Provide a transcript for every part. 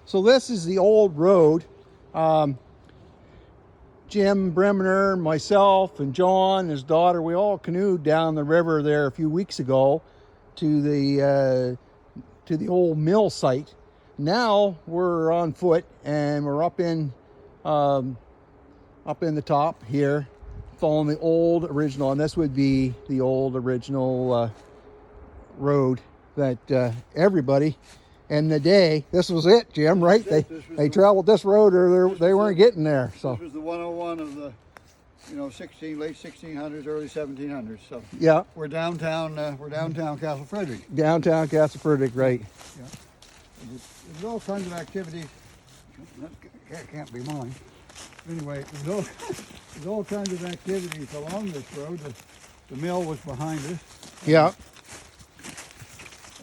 So this is the old road. Jim Bremner, myself, and John, his daughter, we all canoed down the river there a few weeks ago to the old mill site. Now we're on foot and we're up in the top here, following the old original, and this would be the old original road that everybody in the day, this was it, Jim, right? They traveled this road or they weren't getting there. So this was the 101 of the, late 1600s, early 1700s. So yeah, we're downtown Castle Frederick. Downtown Castle Frederick, right? Yeah. There's all kinds of activities. That can't be mine. Anyway, there's all kinds of activities along this road. The mill was behind us. Yeah.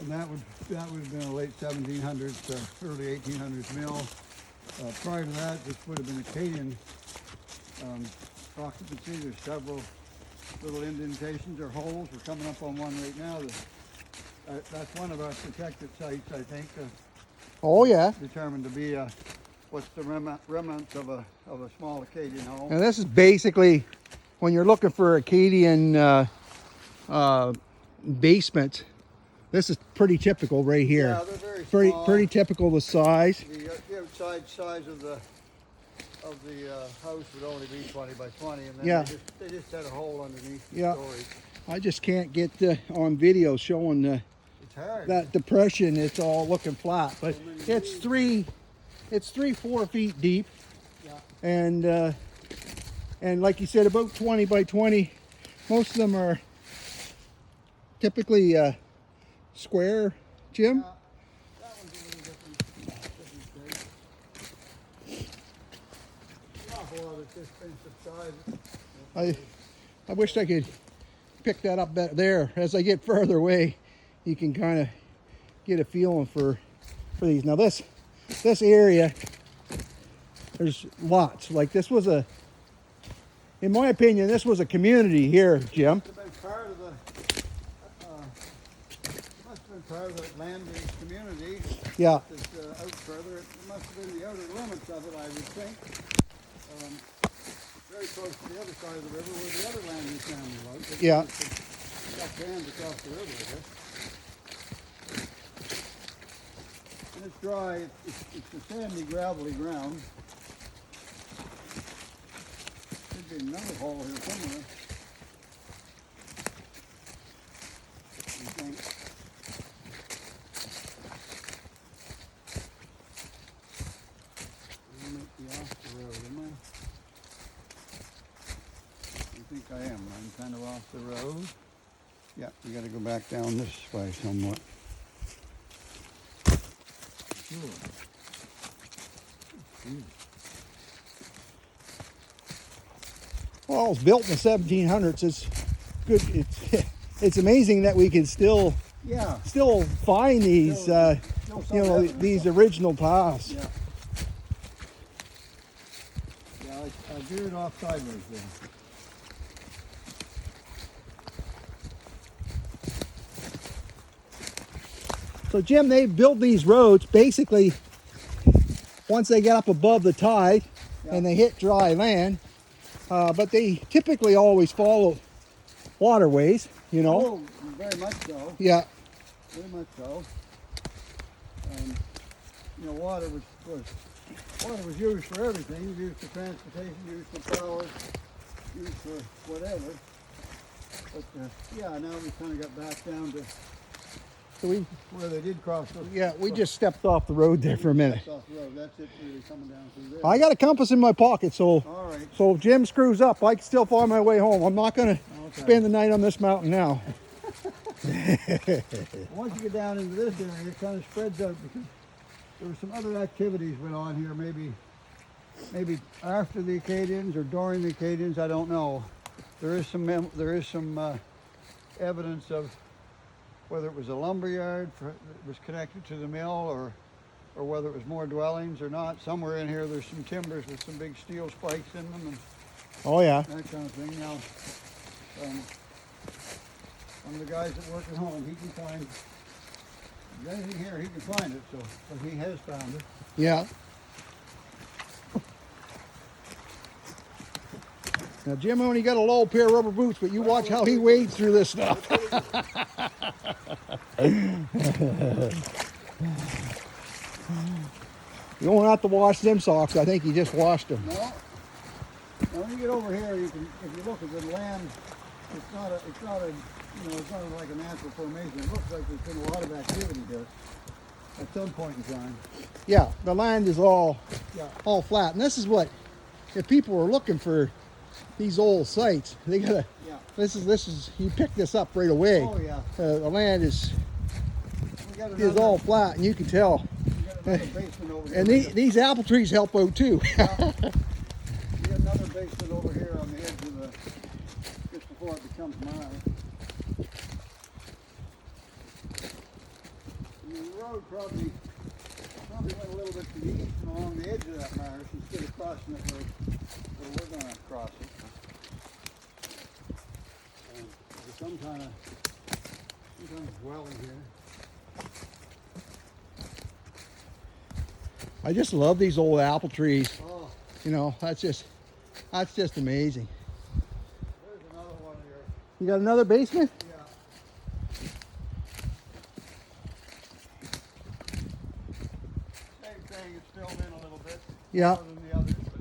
And that would have been a late 1700s to early 1800s mill. Prior to that, this would have been Acadian occupancy. There's several little indentations or holes. We're coming up on one right now. That's one of our protected sites, I think. Oh yeah. Determined to be what's the remnants of a small Acadian home. And this is basically when you're looking for Acadian basement. This is pretty typical right here. Yeah, they're very small. Pretty typical the size. The outside size of the house would only be 20 by 20, and then yeah, they just had a hole underneath the yeah. storage. I just can't get on video showing that depression. It's all looking flat, but it's 3-4 feet deep. Yeah. And like you said, about 20 by 20. Most of them are typically square, Jim? That one's a little different shape. An awful lot of expensive size. I wish I could pick that up there. As I get further away, you can kind of get a feeling for these. Now this area, there's lots. Like this was in my opinion, this was a community here, Jim. Part of the land use community. Yeah. Out further, it must have been the outer limits of it, I would think. Very close to the other side of the river where the other land use family was. Yeah. Got hands across the river, I guess. And it's dry. It's a sandy, gravelly ground. Could be another hole here somewhere. I think. I am. I'm kind of off the road. Yeah, we got to go back down this way somewhat. Sure. Well, it was built in the 1700s. It's good. It's amazing that we can still find these these original paths. Yeah. Yeah, I veered off sideways there. So Jim, they build these roads basically once they get up above the tide and they hit dry land, but they typically always follow waterways, Oh, very much so. Yeah. Very much so. Water was used for everything. Used for transportation, used for power, used for whatever. But now we kind of got back down to where they did cross the we just stepped off the road there for a minute. off the road. That's it, really coming down through there. I got a compass in my pocket, so all right. So if Jim screws up, I can still find my way home. I'm not going to spend the night on this mountain now. Once you get down into this area, it kind of spreads out because there were some other activities went on here. Maybe after the Acadians or during the Acadians, I don't know. There is some evidence of whether it was a lumber yard that was connected to the mill or whether it was more dwellings or not. Somewhere in here there's some timbers with some big steel spikes in them and oh yeah, that kind of thing. Now, one of the guys that work at home, he can find there's anything here, he can find it, so he has found it. Yeah. Now Jim only got a low pair of rubber boots, but you watch how he wades through this stuff. You don't have to wash them socks. I think he just washed them. No. Now when you get over here, you can, if you look at the land, it's not like a natural formation. It looks like there's been a lot of activity here at some point in time. Yeah, the land is all Yeah. flat, and this is what, if people are looking for these old sites, they gotta. Yeah. This is you pick this up right away. Oh yeah. The land is We got all flat, and you can tell. we got another basement over here. And these apple trees help out too. Yeah. We got another basement over here on the edge of the, just before it becomes marsh. And the road probably went a little bit to the east and along the edge of that marsh instead of crossing it where we're going to cross it. There's some kind of dwelling here. I just love these old apple trees. Oh, You know, that's just amazing. there's another one here. You got another basement? Yeah. Same thing, it's filled in a little bit. Yeah. More than the others, but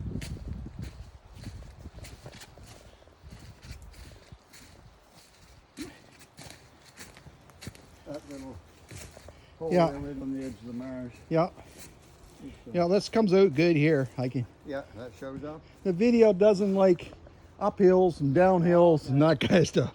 that little hole Yeah. there right on the edge of the marsh. Yeah. It's, Yeah, this comes out good here. yeah, that shows up. The video doesn't like uphills and downhills and that kind of stuff.